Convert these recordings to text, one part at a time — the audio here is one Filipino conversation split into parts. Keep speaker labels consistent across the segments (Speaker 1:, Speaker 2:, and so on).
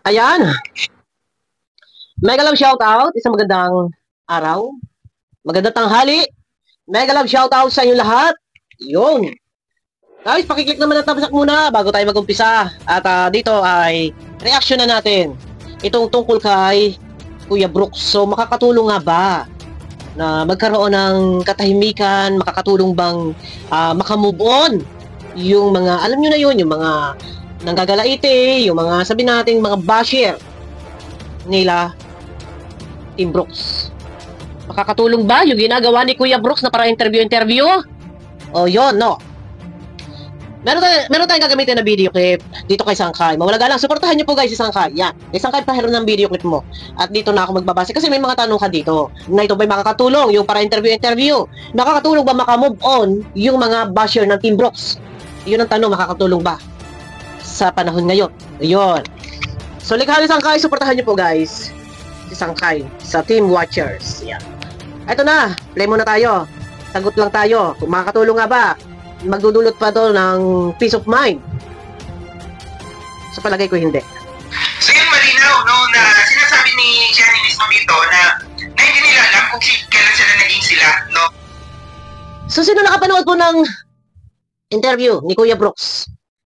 Speaker 1: Ayan. Mega love shoutout. Isang magandang araw. Magandang tanghali. Mega love shoutout sa inyo lahat. Yun. Guys, pakiclick naman ang thumbs up muna bago tayo mag-umpisa. At dito ay reaction na natin. Itong tungkol kay Kuya Brooks. So, makakatulong nga ba na magkaroon ng katahimikan? Makakatulong bang makamove on? Yung mga, alam nyo na yun, yung mga nanggagalaite, yung mga sabi nating mga basher nila Team Brooks. Makakatulong ba yung ginagawa ni Kuya Brooks na para interview? O yun, no? Meron tayong gagamitin na video clip dito kay Sangkay. Mawala lang, suportahan nyo po guys si Sangkay. Yan, kay Sangkay pahiro ng video clip mo. At dito na ako magbabase kasi may mga tanong ka dito. Na ito ba'y makakatulong yung para interview? Makakatulong ba makamove on yung mga basher ng Team Brooks? Yun ang tanong, makakatulong ba sa panahon ngayon? Ayun. So, likha ni Sangkay, suportahan nyo po guys si Sangkay sa Team Watchers. Yan. Ito na, play muna tayo. Sagot lang tayo. Kung makakatulong nga ba, magdudulot pa to ng peace of mind. Sa palagay ko, hindi.
Speaker 2: So yun, malinaw, no, na sinasabi ni Jenny mismo dito na hindi nila alam kung kailan sila naging sila, no?
Speaker 1: So, sino nakapanood po ng interview ni Kuya Brooks?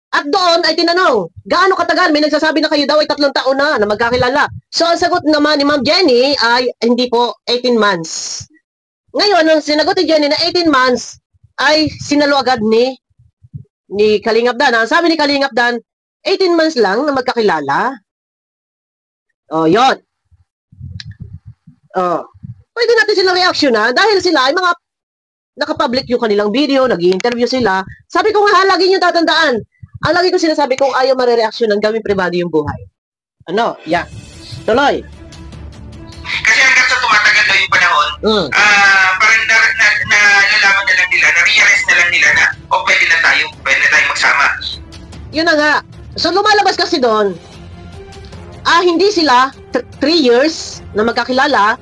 Speaker 1: At doon ay tinanong, gaano katagal? May nagsasabi na kayo daw ay 3 taon na magkakilala. So, ang sagot naman ni Ma'am Jenny ay hindi po, 18 months. Ngayon, ang sinagot ni Jenny na 18 months, ay sinalo agad ni Kalingap Dan. Ang sabi ni Kalingap Dan, 18 months lang na magkakilala. Oh, yun. Oh. Pwede natin silang reaction na dahil sila ay mga nakapublic yung kanilang video, nag-i-interview sila. Sabi ko nga, lagi nyo tatandaan. Ang lagi ko sinasabi kung ayaw marireaction ng gawin pribado yung buhay. Ano? Yan. Tuloy.
Speaker 2: Kasi hanggang sa tumatagal na yung panahon, parang nalalaman na lang nila, na-realize na lang nila na, pwede na tayo magsama.
Speaker 1: Yun na nga. So, lumalabas kasi doon, hindi sila 3 years na magkakilala,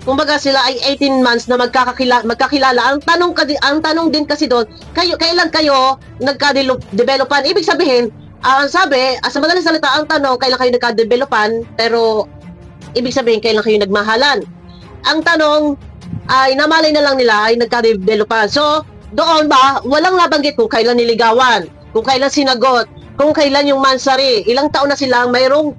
Speaker 1: kumbaga sila ay 18 months na magkakilala. Ang tanong din kasi doon, kailan kayo nagka-developan? Ibig sabihin, sabi, sa madaling salita, ang tanong, kailan kayo nagka-developan, pero ibig sabihin, kailan kayo nagmahalan? Ang tanong ay namalay na lang nila ay nagka-developan. So, doon ba, walang nabanggit kung kailan niligawan, kung kailan sinagot, kung kailan yung mansari, ilang taon na silang mayroong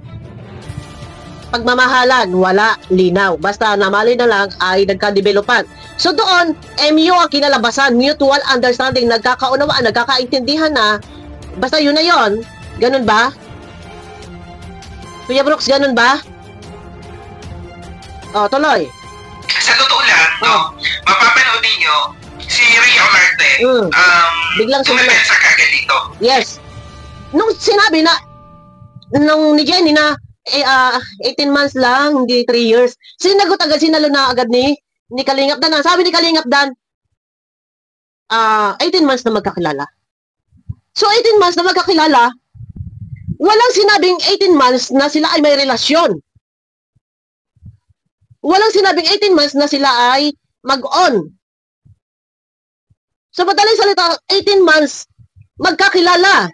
Speaker 1: pagmamahalan, wala, linaw. Basta namalay na lang ay nagka-developan. So doon, MU ang kinalabasan, mutual understanding, nagkakaunawaan, nagkakaintindihan na, basta yun na yun. Ganun ba? Kuya Brooks, ganun ba? Oh, tuloy.
Speaker 2: Sa totoo lang, no, mapapanood ninyo, si Rhea Olarte,
Speaker 1: biglang
Speaker 2: tumapensa kagad dito.
Speaker 1: Yes. Nung sinabi na, ni Jenny na, 18 months lang, hindi 3 years, sinagot agad, sinalo na agad ni Kalingap Dan. Sabi ni Kalingap Dan, 18 months na magkakilala. So, 18 months na magkakilala, walang sinabing 18 months na sila ay may relasyon. Walang sinabing 18 months na sila ay mag-on. Sa madaling salita, 18 months magkakilala.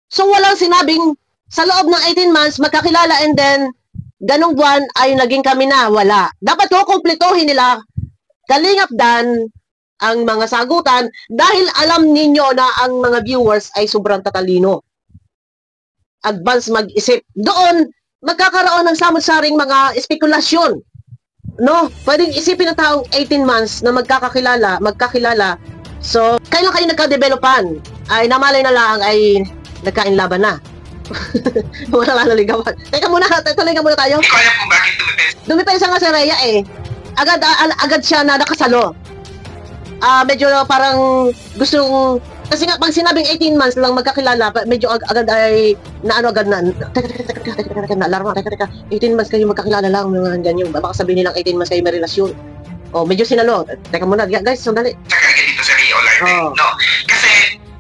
Speaker 1: So walang sinabing sa loob ng 18 months magkakilala and then ganong buwan ay naging kami na. Wala. Dapat ko kumpletuhin nila, Kalingap Dan, ang mga sagutan dahil alam ninyo na ang mga viewers ay sobrang tatalino. Advance mag-isip. Doon, magkakaroon ng samot-saring mga espekulasyon. No? Pwedeng isipin ng taong 18 months na magkakilala. So, kailan kayo nagka-developan? Ay namalay na lang ay nagkainlaban na. Wala lang naligawan. Teka muna, tuloy ka muna tayo.
Speaker 2: Hindi ko alam kung bakit dumipensa.
Speaker 1: Dumipensa nga si Rhea eh. Agad siya na nakasalo. Medyo parang gustong, kasi nga pag sinabing 18 months lang magkakilala, medyo agad ay agad na alarma, teka 18 months kayo magkakilala lang, mga ganyan, baka sabihin nilang 18 months kayo may relasyon. Medyo sinalo. Teka muna guys, sandali.
Speaker 2: Saka dito sa Rhea Olarte, no? Kasi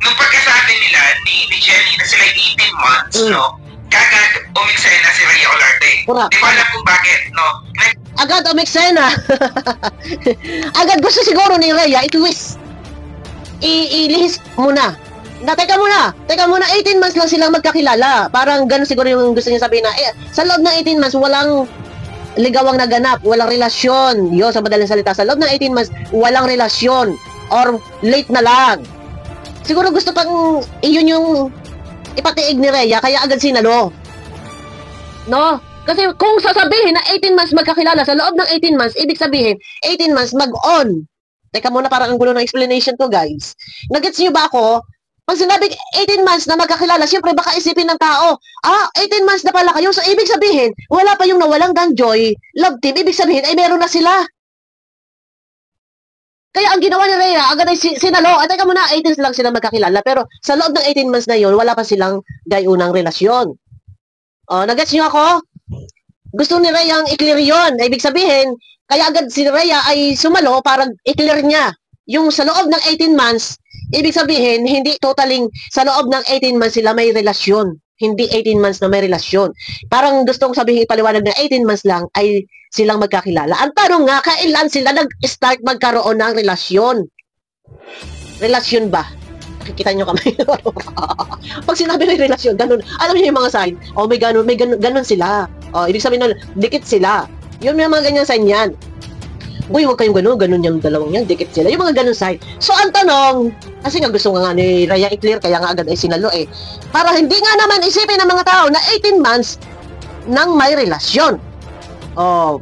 Speaker 2: nung pagkasabi nila ni Jenny na sila 18 months, no? Kagad umiksena si Rhea Olarte. Di ba alam kung bakit, no?
Speaker 1: Agad umiksena. Agad gusto siguro ni Rhea i-twist. Ilihis muna Teka muna, 18 months lang silang magkakilala. Parang ganun siguro yung gusto niya sabihin na, sa loob ng 18 months, walang ligawang naganap, walang relasyon. Yun, sa madaling salita, sa loob ng 18 months, walang relasyon. Or late na lang. Siguro gusto pang, iyon yung ipatiig ni Rhea, kaya agad sinalo. No? Kasi kung sasabihin na 18 months magkakilala, sa loob ng 18 months, ibig sabihin, 18 months mag-on. Teka muna, parang ang gulo ng explanation to, guys. Nagets niyo ba ako? Pag sinabi 18 months na magkakilala, siyempre baka isipin ng tao, 18 months na pala kayo. So, ibig sabihin, wala pa yung nawalang Danjoy, love team, ibig sabihin, ay meron na sila. Kaya ang ginawa ni Rhea, agad ay sinalo. Teka muna, 18 lang sila magkakilala. Pero sa loob ng 18 months na yun, wala pa silang gayunang relasyon. Nagets niyo ako? Gusto ni Rhea ang i-clear yun. Ibig sabihin, kaya agad si Rhea ay sumalo para i-clear niya. Yung sa loob ng 18 months, ibig sabihin, hindi totaling sa loob ng 18 months sila may relasyon. Hindi 18 months na may relasyon. Parang gusto kong sabihin ipaliwanag na 18 months lang ay silang magkakilala. Ang tanong nga, kailan sila nag-start magkaroon ng relasyon? Relasyon ba? Nakikita nyo kami. Pag sinabi may relasyon, ganun. Alam niyo yung mga sign? May ganun sila. Ibig sabihin nun, dikit sila. Yun may mga ganyan sign yan. Uy, huwag kayong ganun yung dalawang yan, dikit sila. Yung mga ganun sign. So, ang tanong, kasi nga gusto nga ni Rhea i-clear, kaya nga agad ay sinalo para hindi nga naman isipin ng mga tao na 18 months nang may relasyon.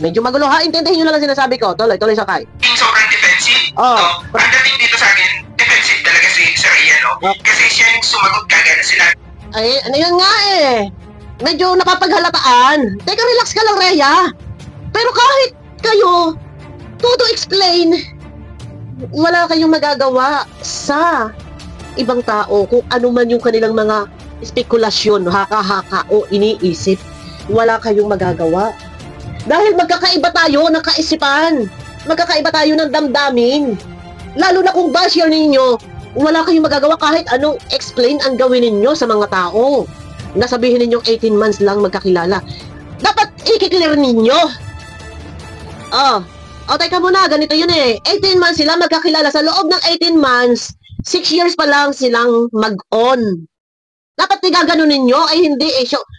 Speaker 1: Medyo magulo ha. Intindihin nyo lang ang sinasabi ko. Tuloy sakay.
Speaker 2: Sobrang defensive. Ang dating dito sa akin, defensive talaga si Rhea, no? Kasi siya yung sumagot kagad na sila.
Speaker 1: Ay, ano yun nga medyo napapaghalataan. Teka, relax ka lang, Rhea. Pero kahit kayo, to explain, wala kayong magagawa sa ibang tao kung ano man yung kanilang mga spekulasyon, haka-haka o iniisip. Wala kayong magagawa. Dahil magkakaiba tayo ng kaisipan. Magkakaiba tayo ng damdamin. Lalo na kung basher ninyo, wala kayong magagawa kahit anong explain ang gawin ninyo sa mga tao. Nasabihin ninyong 18 months lang magkakilala. Dapat i-clear ninyo. Teka muna, ganito yun 18 months sila magkakilala. Sa loob ng 18 months, 6 years pa lang silang mag-on. Dapat igaganon ninyo ay hindi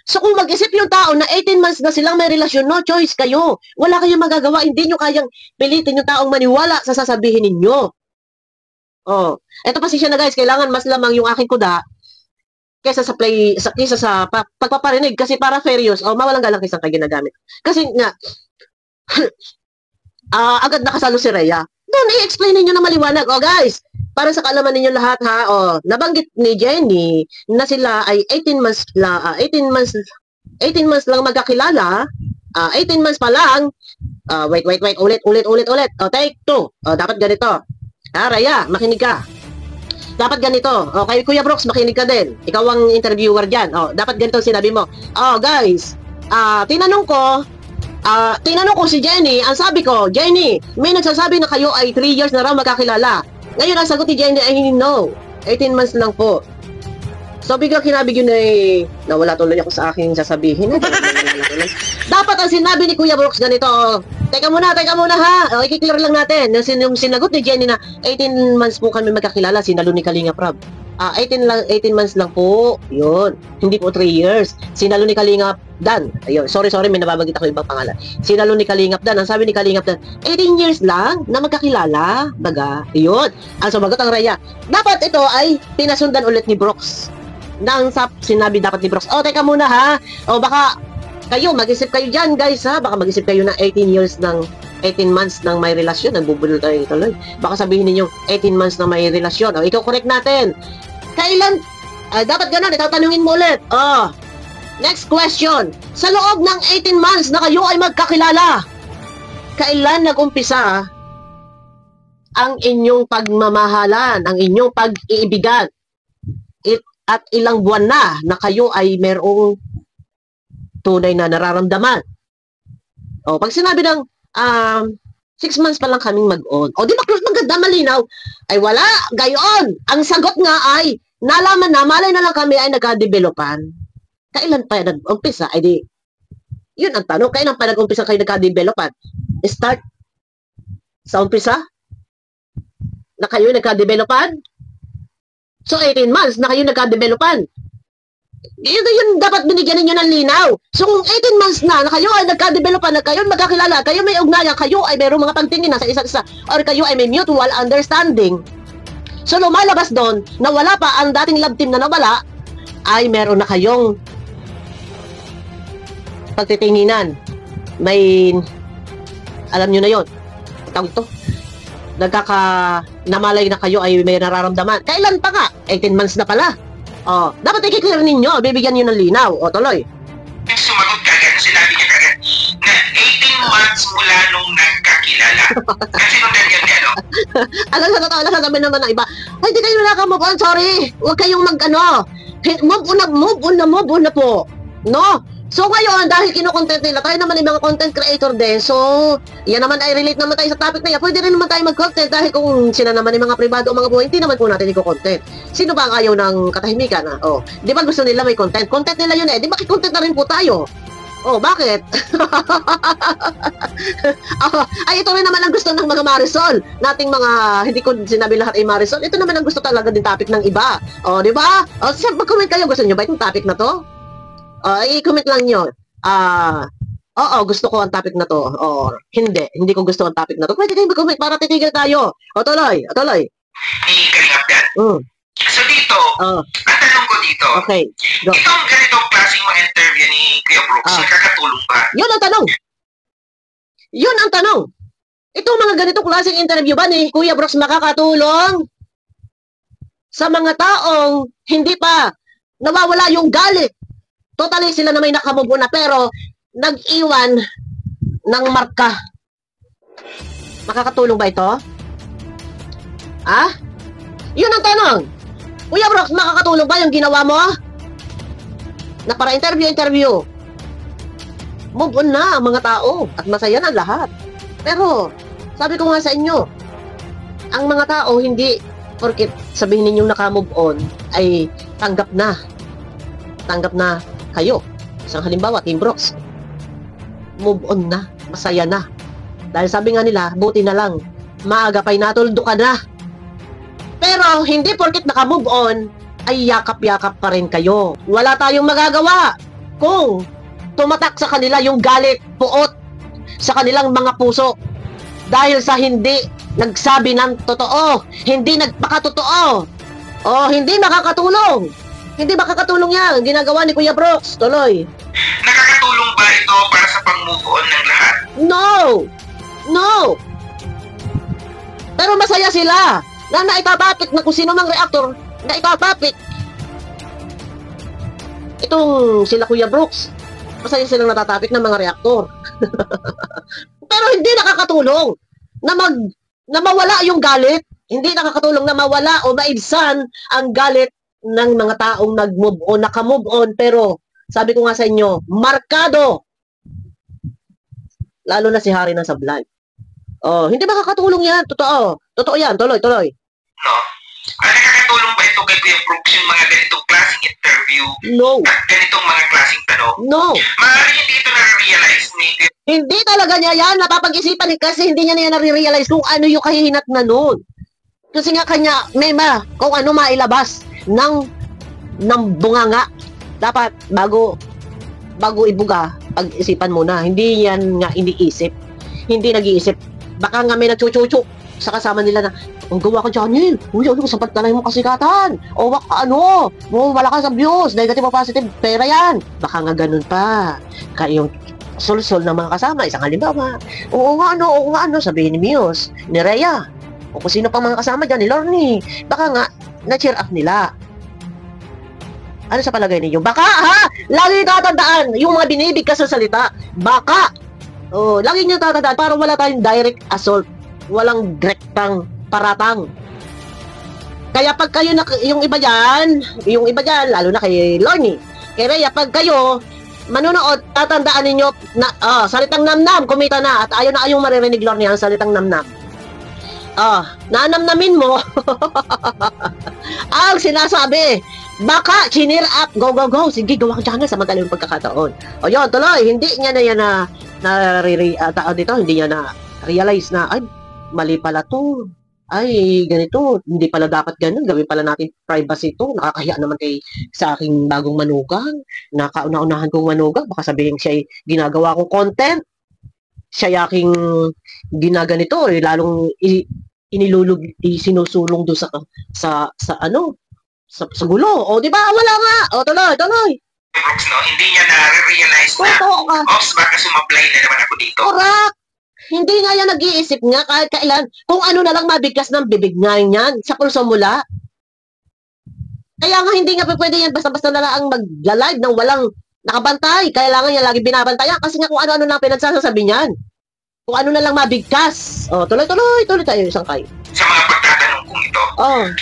Speaker 1: So kung mag-isip yung tao na 18 months na silang may relasyon, no choice kayo. Wala kayong magagawa. Hindi nyo kayang pilitin yung taong maniwala sa sasabihin ninyo. Eto pasensya na guys, kailangan mas lamang yung aking kuda kaysa sa pagpaparinig kasi para fair use. Mawalang galang kisang kayo ginagamit. Kasi nga, agad nakasalo si Rhea. Doon, i-explain ninyo na maliwanag. Guys, para sa kaalaman ninyo lahat ha, nabanggit ni Jenny na sila ay 18 months lang magkakilala. 18 months pa lang. Wait, ulit. Take 2. Dapat ganito. Rhea, makinig ka. Dapat ganito. Kay Kuya Brooks, makinig ka din. Ikaw ang interviewer dyan. Dapat ganito sinabi mo. Guys, tinanong ko si Jenny, ang sabi ko, Jenny, may nagsasabi na kayo ay 3 years na raw magkakilala. Ngayon, ang sagot ni Jenny ay no, 18 months lang po. So, biglang kinabig yun nawala tuloy ako sa aking sasabihin. Dapat ang sinabi ni Kuya Brooks ganito, teka muna ha, i-clear lang natin. Yung sinagot ni Jenny na 18 months po kami magkakilala, sinalo ni Kalinga Prab. 18 months lang po. Yun. Hindi po 3 years. Sinalo ni Kalingap Dan. Ayun. Sorry, may nababanggit ako ibang pangalan. Sinalo ni Kalingap Dan. Ang sabi ni Kalingap Dan, 18 years lang na magkakilala. Baga. Yun. Ang sumagot ang Rhea. Dapat ito ay pinasundan ulit ni Brooks. Nang sinabi dapat ni Brooks, teka muna ha. Baka kayo, mag-isip kayo dyan guys ha. Baka mag-isip kayo na 18 months nang may relasyon. Nagbubulol tayo tuloy. Baka sabihin ninyo 18 months na may relasyon. Ikaw correct natin. Kailan? Dapat ganun, itatanungin mo ulit. Next question. Sa loob ng 18 months na kayo ay magkakilala, kailan nag-umpisa ang inyong pagmamahalan, ang inyong pag-iibigan? At ilang buwan na kayo ay merong tunay na nararamdaman? Pag sinabi ng 6 months pa lang kaming mag-on. Di ba, maganda, malinaw? Ay wala, gayon. Ang sagot nga ay, nalaman na, malay na lang kami ay nagka-developan. Kailan pa nag-umpisa? Ay di, yun ang tanong, kailan pa nag-umpisa kayo nagka-developan? Start sa umpisa? Na kayo nagka-developan? So, 18 months na kayo nagka-developan. Yun dapat binigyan ninyo ng linaw. So, kung 18 months na kayo ay nagka-developan na kayo magkakilala, kayo may ugnayan, kayo ay mayroong mga pagtingin na sa isa't isa, or kayo ay may mutual understanding. So, lumalabas doon na wala pa ang dating love team na nawala, ay meron na kayong pagtitinginan. May, alam nyo na yon, tawag to, namalay na kayo ay may nararamdaman. Kailan pa nga? 18 months na pala. Oh, dapat i-clear ninyo, bibigyan nyo ng linaw. O, tuloy.
Speaker 2: Sumagot kagad, sinabi niya kagad na 18 months mula nung nagkakilala. Kasi nung ganyan niya, no?
Speaker 1: Alam sa totoo lang, sasabihin naman ng iba, ay, di kayo naka-move on, sorry. Huwag kayong mag-ano. Move on na po. No? So ngayon, dahil kinukontent nila, tayo naman ay mga content creator din. So, yan naman ay relate naman tayo sa topic na yan. Pwede rin naman tayo mag-content dahil kung sila naman ay mga privado o mga buhay, hindi naman po natin i-content. Sino ba ang ayaw ng katahimikan? Oh, di ba gusto nila may content? Content nila yun eh. Di ba content na rin po tayo? Oh, bakit? Ay, ito rin naman ang gusto ng mga Marisol. Nating mga, hindi ko sinabi lahat ay Marisol. Ito naman ang gusto talaga din topic ng iba. Oh, di ba? Oh, mag-comment kayo. Gusto nyo ba itong topic na to? I-comment lang nyo. Oo, gusto ko ang topic na to. Hindi ko gusto ang topic na to. Pwede kayo mag-comment para titigil tayo. Tuloy.
Speaker 2: Kalingap yan. So dito, ang tanong ko dito,
Speaker 1: okay, go.
Speaker 2: Itong ganitong klaseng mga interview ni Kuya Brooks, nakakatulong ba?
Speaker 1: Yun ang tanong. Itong mga ganitong klaseng interview ba ni Kuya Brooks makakatulong sa mga taong hindi pa nawawala yung galit? Totally sila na may nakamubo na pero nag-iwan ng marka. Makakatulong ba ito? Yun ang tanong. Kuya Brooks, makakatulong ba yung ginawa mo? Na para interview. Move on na ang mga tao at masaya na lahat. Pero, sabi ko nga sa inyo, ang mga tao hindi porket sabihin ninyong naka-move on ay tanggap na kayo. Isang halimbawa, Team Brooks. Move on na. Masaya na. Dahil sabi nga nila, buti na lang. Maaga pa'y natuldo ka na. Pero, hindi porket naka-move on, ay yakap-yakap pa rin kayo. Wala tayong magagawa. Kung tumatak sa kanila yung galit, puot sa kanilang mga puso. Dahil sa hindi nagsabi ng totoo. Hindi nagpakatotoo. Hindi makakatulong. Hindi makakatulong yan. Ginagawa ni Kuya Brooks. Tuloy.
Speaker 2: Nakakatulong ba ito para sa pang-move on ng lahat?
Speaker 1: No. Pero masaya sila na naitatopic na kung sino mang reactor na itatopic. Itong sila Kuya Brooks. Masaya silang natatopic ng mga reactor. Pero hindi nakakatulong na mawala yung galit. Hindi nakakatulong na mawala o maibsan ang galit ng mga taong nag-move on, naka-move on, pero sabi ko nga sa inyo, markado. Lalo na si Hari ng Sablay. Hindi makakatulong yan. Totoo yan. Tuloy.
Speaker 2: No. Nakakatulong ba ito kay Kuya Brooks yung mga ganitong klaseng interview?
Speaker 1: No.
Speaker 2: At ganitong mga klaseng tanong?
Speaker 1: No.
Speaker 2: Maaaring hindi ito na-realize ni...
Speaker 1: Hindi talaga niya yan. Napapag-isipan kasi hindi niya na-realize kung ano yung kahihinat na nun. Kasi nga kanya, kung ano mailabas ng bunganga. Dapat bago ibuga, pag-isipan muna. Hindi yan nga iniisip. Hindi nag-iisip. Baka nga may nagchuchuchuk sa kasama nila na, ang gawa ka dyan, sapat na lang mo kasikatan. Wala ka sa views, negative o positive, pera yan. Baka nga ganun pa. Kaya yung sul-sul ng mga kasama, isang halimbawa, oo nga, sabihin ni Muse, ni Rhea, o kung sino pang mga kasama dyan, ni Lorne, baka nga, na-cheer up nila. Ano sa palagay ninyo? Baka, lagi tatandaan, yung mga binibig ka sa salita, baka, lagi nyo tatandaan, para wala tayong direct assault, walang direktang paratang. Kaya pag kayo, yung iba dyan, lalo na kay Lorne, kay Rhea, pag kayo, manunood, tatandaan ninyo, na, salitang namnam, kumita na, at ayaw maririnig Lorne ang salitang namnam. Nanamnamin mo ang sinasabi, baka chinir up, go, sige, gawa ka dyan sa madaling pagkakataon. Yun, tuloy, hindi niya na yan hindi niya na realize na, ay, mali pala to. ay, ganito, hindi pala dapat ganun, gawin pala natin privacy to, nakakahiya naman sa aking bagong manugang, nakauna-unahan kong manugang, baka sabihin siya ginagawa kong content, siya aking ginaganito, lalong sinusulong doon sa ano, sa gulo, o di ba, wala nga, o tuloy.
Speaker 2: Brooks, no, hindi niya na-realize na, baka sumablay na naman ako dito.
Speaker 1: Correct! Hindi nga yan nag-iisip nga kahit kailan kung ano na lang mabigkas ng bibig nga yan sa pulso mula. Kaya nga hindi nga pwede yan basta-basta na lang mag-live ng walang nakabantay. Kailangan niya lagi binabantayan kasi nga kung ano-ano lang pinagsasabi niyan. Kung ano na lang mabigkas. O, tuloy tayo isang kayo.
Speaker 2: Sa mga pagtatanong kong ito,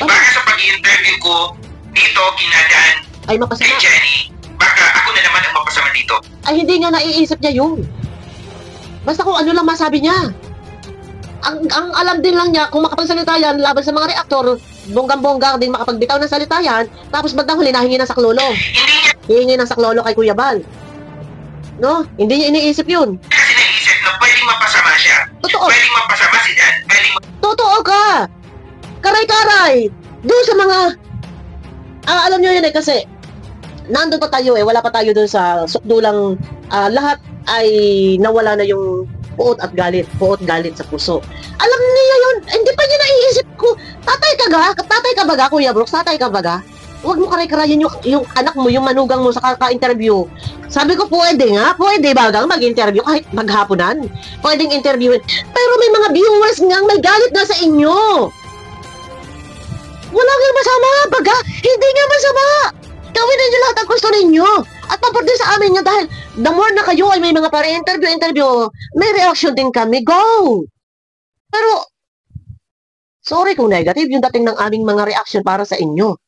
Speaker 2: baka sa pag-interview ko dito, kinagaan,
Speaker 1: ay mapasama.
Speaker 2: Kay Jenny, baka ako na naman ang mapasama dito.
Speaker 1: Ay hindi nga naiisip niya yun. Basta kung ano lang masabi niya. Ang alam din lang niya, kung makapagsalita yan laban sa mga reaktor, bonggang-bongga din makapagbitaw ng salita yan, tapos bandang huli nahingi ng saklolo. Hihingi ng saklolo kay Kuya Bal. No? Hindi niya iniisip yun.
Speaker 2: Kasi naisip na pwedeng mapasama siya.
Speaker 1: Totoo.
Speaker 2: Pwedeng mapasama si Dan.
Speaker 1: Totoo ka! Karay-karay! Doon sa mga... alam niyo yun kasi nandun pa tayo wala pa tayo doon sa sukdulang lahat ay nawala na yung puot galit sa puso. Alam niya yun, hindi pa niya naiisip ko, tatay ka ba ga, Kuya Brooks, tatay ka ba ga? Huwag mo karay-karayin yung anak mo, yung manugang mo sa kaka-interview. Sabi ko, pwede ba gang mag-interview kahit maghapunan? Pwedeng interviewin. Pero may mga viewers ngang may galit na sa inyo. Wala nga masama, baga, hindi nga masama. Gawin ninyo lahat ang gusto ninyo. At paport din sa amin nyo dahil the more na kayo ay may mga para-interview, may reaction din kami. Go! Pero, sorry kung negative yung dating ng aming mga reaction para sa inyo.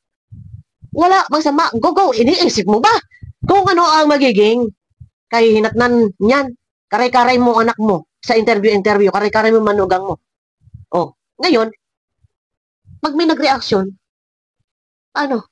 Speaker 1: Wala masama. Go! Iniisip mo ba kung ano ang magiging kahihinatnan niyan? Karay-karay mo anak mo sa interview, karay-karay mo manugang mo. Oh, ngayon, pag may nag-reaction, ano?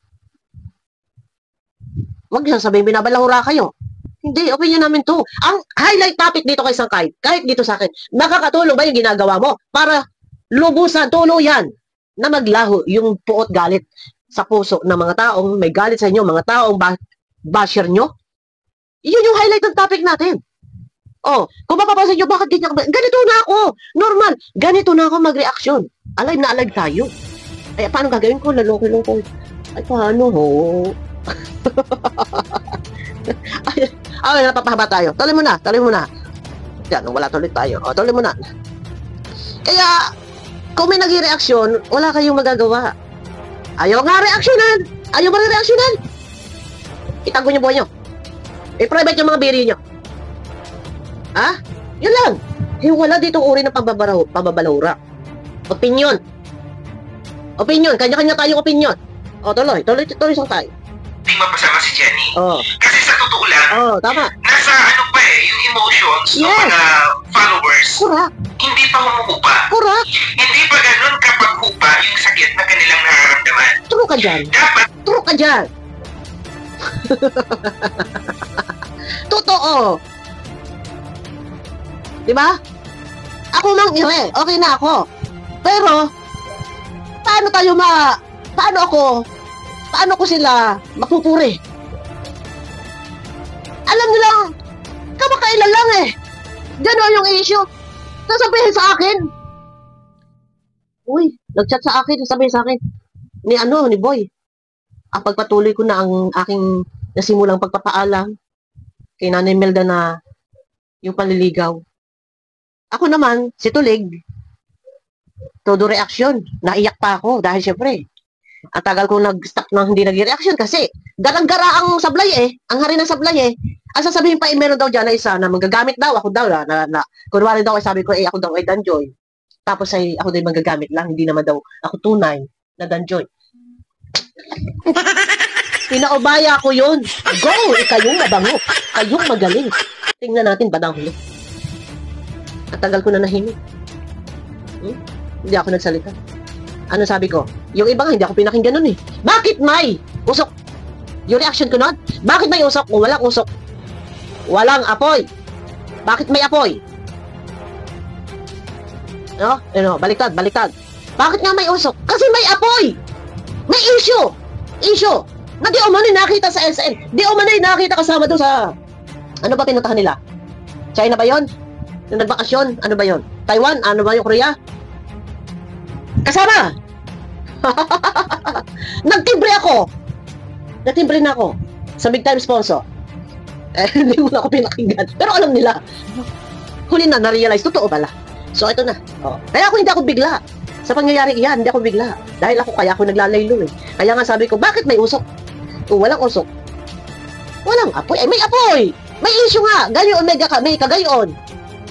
Speaker 1: Huwag niyo sabihin binabalahura kayo. Hindi, opinion namin to. Ang highlight topic dito kay Sangkay, kahit dito sa akin, nakakatulong ba yung ginagawa mo para lubusan, tuluyan na maglaho yung puot galit sa puso ng mga taong may galit sa inyo, mga taong basher nyo? Yun yung highlight ng topic natin. Oh, kung mapapansin nyo, bakit ganito na ako? Normal, ganito na ako mag-reaction. Alive na alive tayo. Ay, paano gagawin ko? Laloko. Ay, paano ho? ay, napapahaba tayo. Tuloy mo na. Yan, wala tuloy tayo. O, tuloy mo na. Kaya, kung may nag-reaction, wala kayong magagawa. Ayaw nga reaksyonan. Ayaw ba reaksyonan? Itago niyo buhay nyo. I-private yung mga biri nyo. Ha? Yun lang. Wala dito uri ng pababalahura. Opinion. Kanya-kanya tayong opinion. O, tuloy isang tayo.
Speaker 2: Hindi mapasama si Jenny.
Speaker 1: Oh.
Speaker 2: Kasi sa totoo lang,
Speaker 1: tama.
Speaker 2: Nasa yung emotions ng mga followers.
Speaker 1: Correct.
Speaker 2: Hindi pa humuhupa.
Speaker 1: Correct.
Speaker 2: Hindi pa ganun kapag hupa yung sakit na kanilang nararamdaman.
Speaker 1: True ka dyan. Totoo. Diba? Ako mang okay na ako. Pero, paano ko sila mapupuri? Alam nyo lang, kamakailan lang Gano'n yung issue. Sasabihin sa akin. Uy, nag-chat sa akin, sasabihin sa akin. Ni Boy. Pagpatuloy ko na ang aking nasimulang pagpapaalam kay Nanay Melda na yung paliligaw. Ako naman, si Tulig, todo reaction. Naiyak pa ako dahil syempre, ang tagal ko nag-stop nang hindi nag-reaction kasi garang-gara ang sablay ang hari ng sablay Ang sasabihin pa meron daw dyan na isa na magagamit daw, ako daw na kunwari daw sabi ko ako daw ay Danjoy. Tapos ako daw magagamit lang, hindi naman daw ako tunay na Danjoy. Pinaubaya ko yun. Go! Kayong mabango. Kayong magaling. Tingnan natin badang huli. Ang tagal ko na nahimik. Hindi ako nagsalita. Ano sabi ko? Yung iba nga, hindi ako pinakinggan nun Bakit may usok? Yung reaction ko nun? Bakit may usok? Kung walang usok, walang apoy. Bakit may apoy? Baliktad. Bakit nga may usok? Kasi may apoy! May issue! Issue! Na di umano'y nakita sa SM. Di umano'y nakita kasama doon sa... Ano ba pinuntahan nila? China ba yon? Yung nagbakasyon? Ano ba yon? Taiwan? Ano ba yung Korea? Kasama! Nagtimbre ako! Natimbre na ako sa big time sponsor. Hindi mo na ako pinakinggan. Pero alam nila. Huli na, na-realize. Totoo pala. So, ito na. Oh. Kaya hindi ako bigla. Sa pangyayari iyan, hindi ako bigla. Dahil kaya ako naglalaylo eh. Kaya nga sabi ko, bakit may usok? Kung walang usok, walang apoy. Ay, may apoy! May issue nga. Gayon, may kagayon.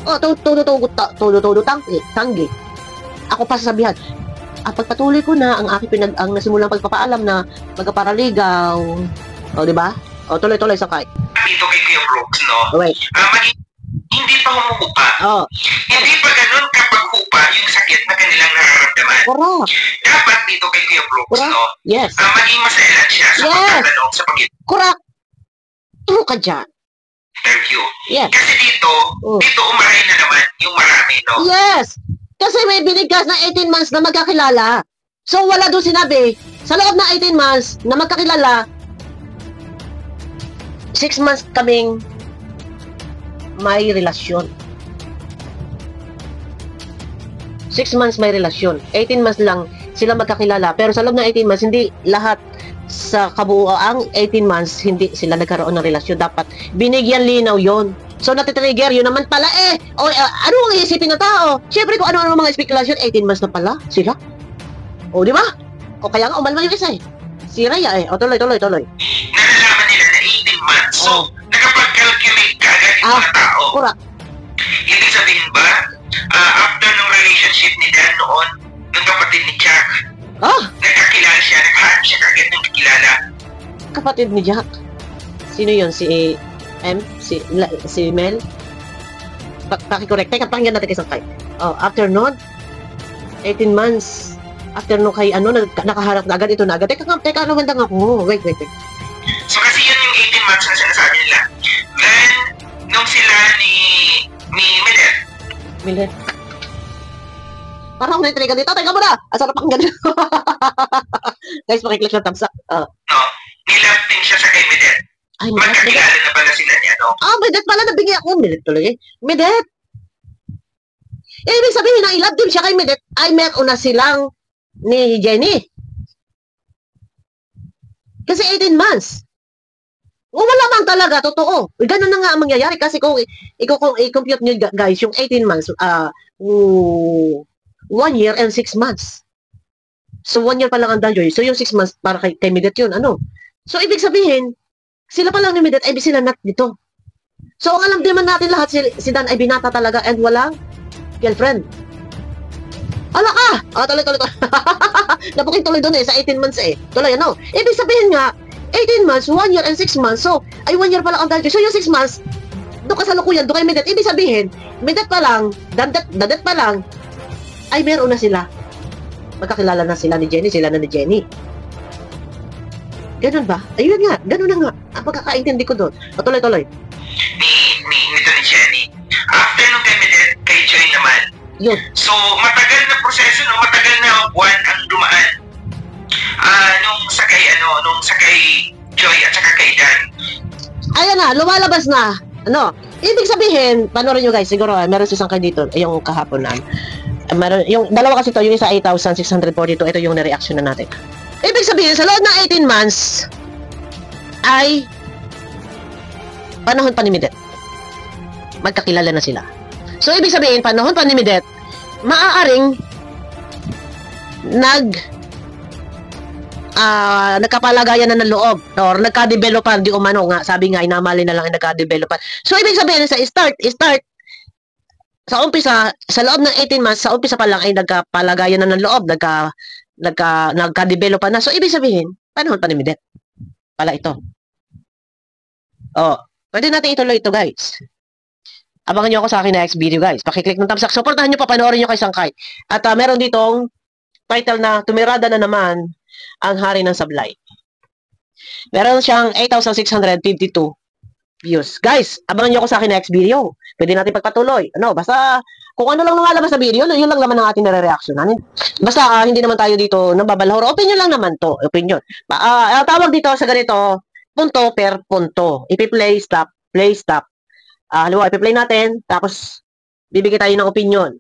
Speaker 1: Oh, todo tanggi. Ako pa sasabihan, pagpatuloy ko na ang aking ang nasimulang pagpapaalam na magkaparaligaw. O, di ba? O, tuloy-tuloy sakay.
Speaker 2: Dito kay Kuya Brooks, no?
Speaker 1: Wait.
Speaker 2: Hindi pa humuhupa.
Speaker 1: Oh.
Speaker 2: Hindi pa ganun kapag hupa yung sakit na kanilang nararamdaman.
Speaker 1: Correct.
Speaker 2: Dapat dito kay Kuya Brooks,
Speaker 1: Correct.
Speaker 2: no?
Speaker 1: Yes.
Speaker 2: Maging maselan siya sa pagtatanong sa pagit.
Speaker 1: Correct. Ano ka dyan?
Speaker 2: Thank you.
Speaker 1: Yes.
Speaker 2: Kasi dito umaray na naman yung marami, no?
Speaker 1: Yes. Kasi may binigkas na 18 months na magkakilala. So, wala doon sinabi, sa loob ng 18 months na magkakilala, 6 months kaming may relasyon. 6 months may relasyon. 18 months lang sila magkakilala. Pero sa loob ng 18 months, hindi lahat sa kabuoang 18 months, hindi sila nagkaroon ng relasyon. Dapat binigyan linaw yon. So, natitrigger, yun naman pala ano ang iisipin ng tao? Siyempre, kung ano-ano mga spekulasyon, 18 months na pala sila. O, di ba? O, kaya nga, umalma yung isa eh. Si Raya eh. O, tuloy.
Speaker 2: Nalalaman nila na 18 months. So, nakapag-calculate ka agad yung mga tao.
Speaker 1: Kura.
Speaker 2: Ibig sabihin ba, after ng relationship ni Dan noon, ng kapatid ni Jack, nagkakilala siya, naghahanap siya kagad ng kakilala.
Speaker 1: Kapatid ni Jack? Sino yun? Si si Mel? Pakikorek. Teka, pakinggan natin isang kay. After nun, 18 months. After nung kay nakaharap na agad, ito na agad. Teka, lumandang ako. Wait.
Speaker 2: So kasi yun yung 18 months na sinasabi nila. Then, nung sila ni Milet.
Speaker 1: Parang ako na-intrigan dito. Teka muna! Asarap akong ganun. Guys, pakiclick ng thumbs up.
Speaker 2: Nilapin siya sa kay Milet.
Speaker 1: Ay,
Speaker 2: magkakilala na pala sila niya, no?
Speaker 1: Milet pala. Nabigyan ako. Milet tuloy. Milet! Ibig sabihin na i-love din siya kay Milet ay meron na silang ni Jenny. Kasi 18 months. Wala man talaga, totoo. Ganun na nga ang mangyayari kasi kung i-compute nyo guys, yung 18 months, 1 year and 6 months. So, 1 year pa lang ang Danjoy. So, yung 6 months para kay Midet yun, So, ibig sabihin, sila pa lang ni Midet ay sila not dito. So, ang alam din man natin lahat, si Dan ay binata talaga and walang girlfriend. Ala ka! Tuloy. Napukin tuloy doon sa 18 months Tuloy, Ibig sabihin nga, 18 months, 1 year and 6 months. So, ay 1 year pa lang ang Danjoy. So, yung 6 months, doon kasalukuyan, doon kay Midet. Ibig sabihin, Midet pa lang, Dadet pa lang, ay meron na sila. Magkakilala na sila ni Jenny, Ganun ba? Ayun nga, ganun na nga. Ang pagkakaintindi ko doon. Tuloy.
Speaker 2: Nito ni Jenny. After nung kay Joy naman.
Speaker 1: Yun.
Speaker 2: So, matagal na proseso, matagal na buwan ang dumaan. Nung sa kay Joy at saka kay Dan.
Speaker 1: Ayan na, lumalabas na. Ibig sabihin, panoorin nyo guys, siguro, meron isang kayo dito, yung kahapon na. Yung dalawa kasi to, yung isa 8,642, ito yung na-reaction na natin. Ibig sabihin, sa loob ng 18 months, ay panahon pa ni Midet. Magkakilala na sila. So, ibig sabihin, panahon pa ni Midet, maaaring nagkapalagayan na ng loob or nagka-developan, di umano nga, sabi nga, inamali na lang yung nagka-developan. So, ibig sabihin, sa start, sa umpisa, sa loob ng 18 months, sa umpisa pa lang ay nagkapalagayan na ng loob, nagka-developan na. So, ibig sabihin, panahon pa ni Midet. Pala ito. Pwede natin ituloy ito, guys. Abangan nyo ako sa akin next video, guys. Pakiclick ng thumbs up. Supportahan nyo pa, panoorin nyo kay Sangkay. At meron ditong title na, Tumirada na naman ang hari ng sablay. Meron siyang 8,652 views. Guys, abangan nyo ako sa akin next video. Pwede natin pagpatuloy. Basta, kung ano lang lumalabas sa video, yun lang naman ang ating nare-reactionan. Basta, hindi naman tayo dito nababalhor. Opinion lang naman to. Opinion. Tawag dito sa ganito, punto per punto. Ipi-play, stop, play, stop. Halimbawa, ipi-play natin, tapos, bibigay tayo ng opinion.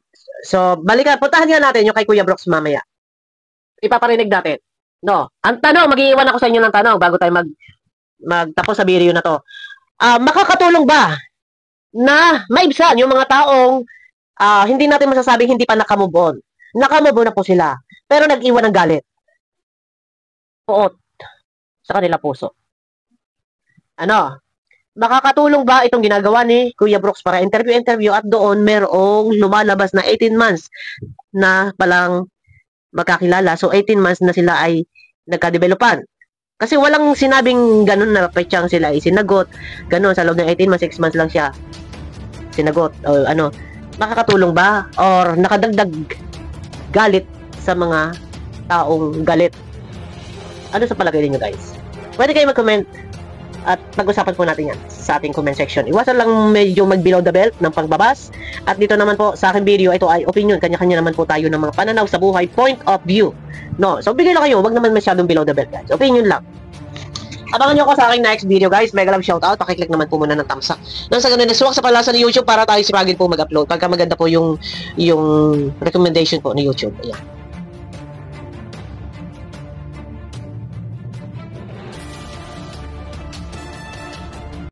Speaker 1: So, puntahan nga natin yung kay Kuya Brooks mamaya. Ipaparinig natin. Ang tanong, mag-iiwan ako sa inyo ng tanong bago tayo magtapos sa video na to. Makakatulong ba na maibsan yung mga taong hindi natin masasabing hindi pa nakamove on? Nakamove on na po sila. Pero nag-iwan ng galit. Puot sa kanila puso. Makakatulong ba itong ginagawa ni Kuya Brooks para interview at doon merong lumalabas na 18 months na palang magkakilala. So, 18 months na sila ay nagka-developan. Kasi walang sinabing ganun na petsang sila ay sinagot. Ganun, sa loob ng 18 months, 6 months lang siya sinagot. O makakatulong ba? Or nakadagdag galit sa mga taong galit? Ano sa palagay niyo guys? Pwede kayo mag-comment at pag-usapan po natin yan sa ating comment section. Iwasan lang medyo mag-below the belt ng pagbabas. At dito naman po sa aking video, ito ay opinion. Kanya-kanya naman po tayo ng mga pananaw sa buhay, point of view. So bigay lang kayo, wag naman masyadong below the belt guys. Opinion lang. Abangan nyo ako sa aking next video guys. Mega love shoutout. Pakiclick naman po muna ng thumbs up. Nang sa ganun, nasuwak sa palasa ni YouTube para tayo sipagin po mag-upload. Pagka maganda po yung recommendation po ni YouTube. Ayan.